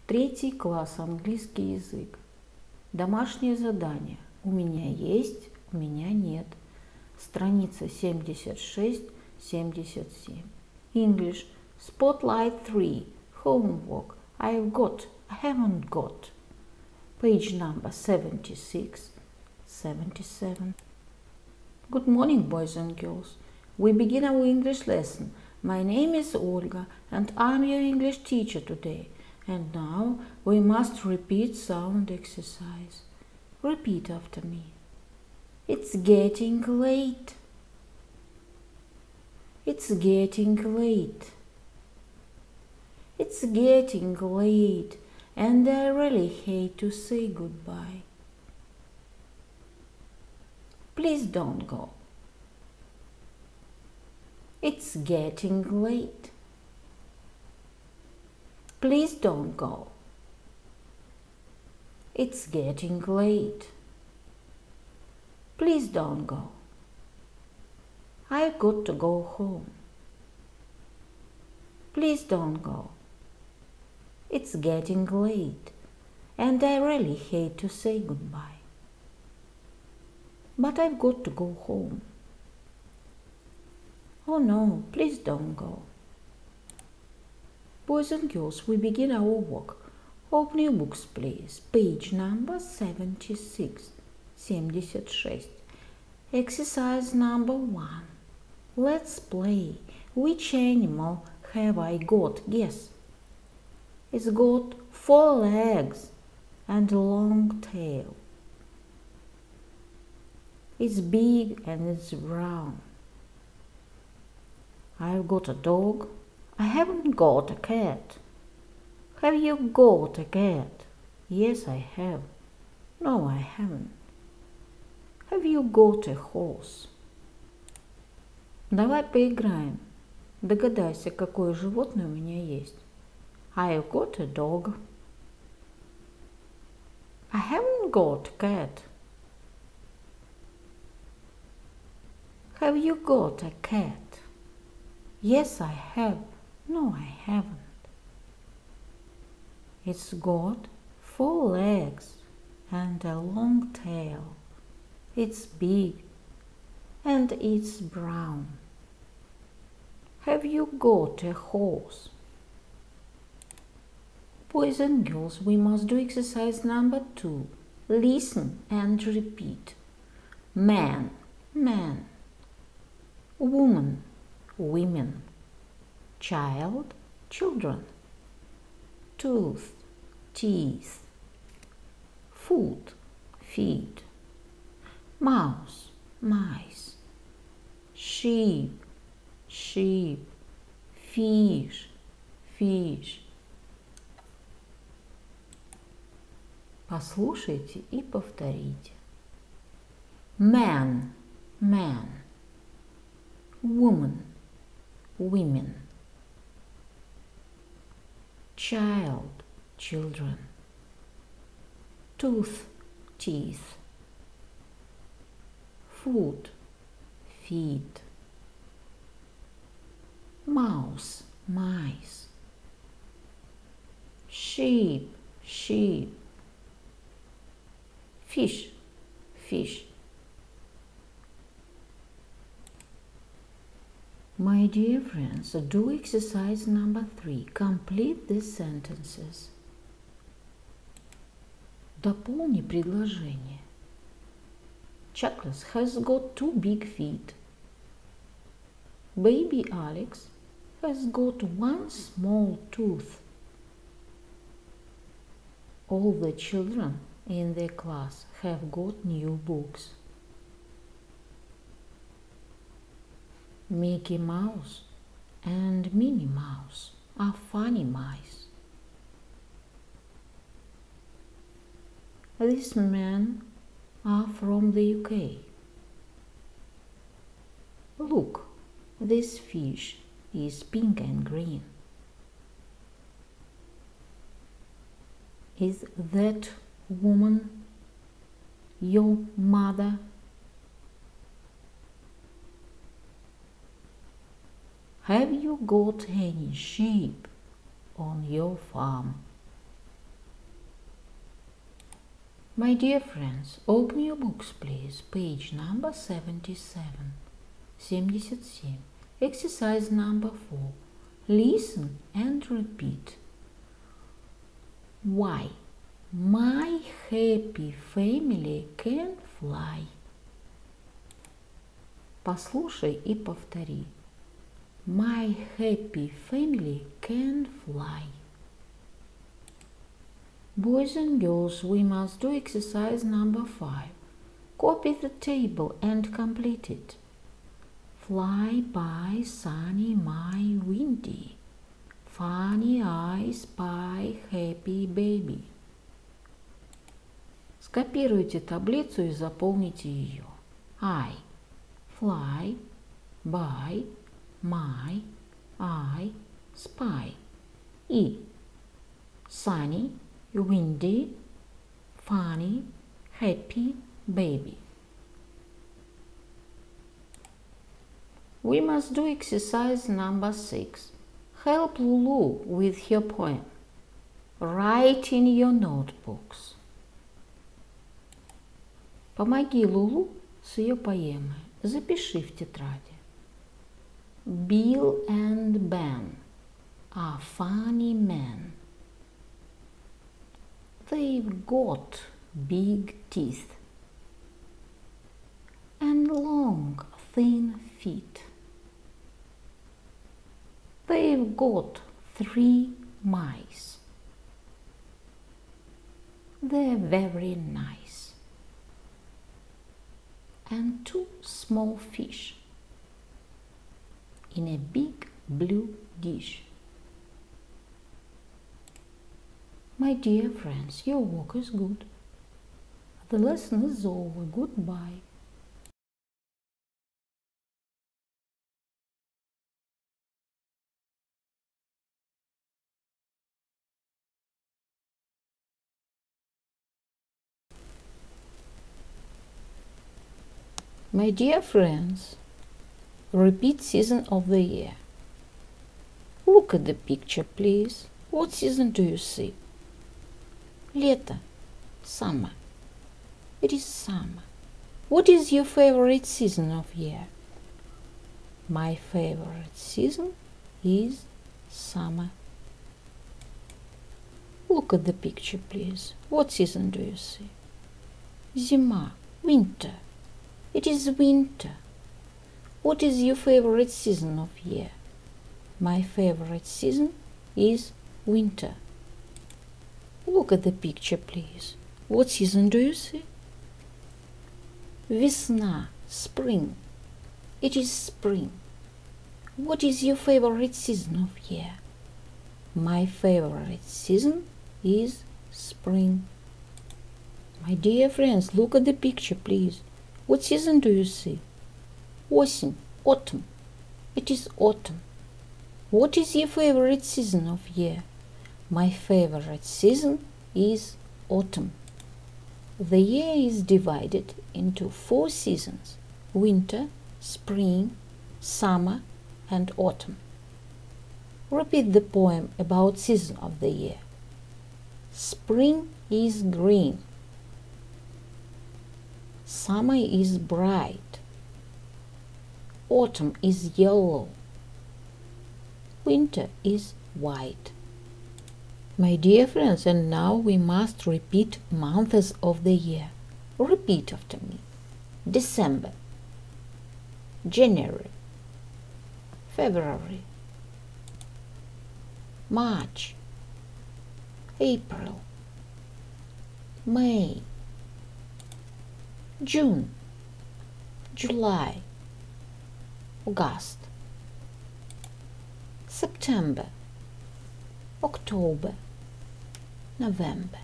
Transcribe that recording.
3 класс, английский язык. Домашнее задание. У меня есть, у меня нет. Страница 76-77. English. Spotlight 3. Homework. I've got, I haven't got. Page number 76, 77. Good morning, boys and girls. We begin our English lesson. My name is Olga and I'm your English teacher today. And now we must repeat sound exercise. Repeat after me. It's getting late. It's getting late. It's getting late, and I really hate to say goodbye. Please don't go. It's getting late. Please don't go. It's getting late. Please don't go. I've got to go home. Please don't go. It's getting late, and I really hate to say goodbye. But I've got to go home. Oh no, please don't go. Boys and girls, we begin our work. Open your books, please. Page number 76, 76. Exercise number 1. Let's play. Which animal have I got? Guess. It's got 4 legs and a long tail. It's big and it's brown. I've got a dog. I haven't got a cat. Have you got a cat? Yes, I have. No, I haven't. Have you got a horse? Давай поиграем. Догадайся, какое животное у меня есть. I've got a dog. I haven't got a cat. Have you got a cat? Yes, I have. No, I haven't. It's got 4 legs and a long tail. It's big and it's brown. Have you got a horse? Boys and girls, we must do exercise number 2. Listen and repeat. Man, man. Woman, women. Child, children. Tooth, teeth. Foot, feet. Mouse, mice. Sheep, sheep. Fish, fish. Послушайте и повторите. Man, man. Woman, women. Child, children. Tooth, teeth. Foot, feet. Mouse, mice. Sheep, sheep. Fish, fish. My dear friends, do exercise number 3. Complete the sentences. Дополни предложение. Chuckles has got 2 big feet. Baby Alex has got 1 small tooth. All the children in the class have got new books. Mickey Mouse and Minnie Mouse are funny mice. These men are from the UK. Look, this fish is pink and green. Is that woman your mother? Have you got any sheep on your farm? My dear friends, open your books, please. Page number 77. 77. Exercise number 4. Listen and repeat. Why? My happy family can fly. Послушай и повтори. My happy family can fly. Boys and girls, we must do exercise number 5. Copy the table and complete it. Fly by sunny my windy. Funny I spy happy baby. Скопируйте таблицу и заполните ее. I. Fly. By. My. I. Spy. И. Sunny. Windy. Funny. Happy baby. We must do exercise number 6. Help Lulu with her poem. Write in your notebooks. Помоги Лулу с ее поэмой. Запиши в тетради. Bill and Ben are funny men. They've got big teeth and long, thin feet. They've got 3 mice. They're very nice. And 2 small fish in a big blue dish. My dear friends, your work is good. The lesson is over. Goodbye. My dear friends, repeat season of the year. Look at the picture, please. What season do you see? Лето. Summer. It is summer. What is your favorite season of year? My favorite season is summer. Look at the picture, please. What season do you see? Зима. Winter. It is winter. What is your favorite season of year? My favorite season is winter. Look at the picture, please. What season do you see? Весна, spring. It is spring. What is your favorite season of year? My favorite season is spring. My dear friends, look at the picture, please. What season do you see? Осень, autumn. It is autumn. What is your favorite season of year? My favorite season is autumn. The year is divided into 4 seasons: winter, spring, summer, and autumn. Repeat the poem about season of the year. Spring is green. Summer is bright. Autumn is yellow. Winter is white. My dear friends, and now we must repeat months of the year. Repeat after me. December, January, February, March, April, May, June, July, August, September, October, November.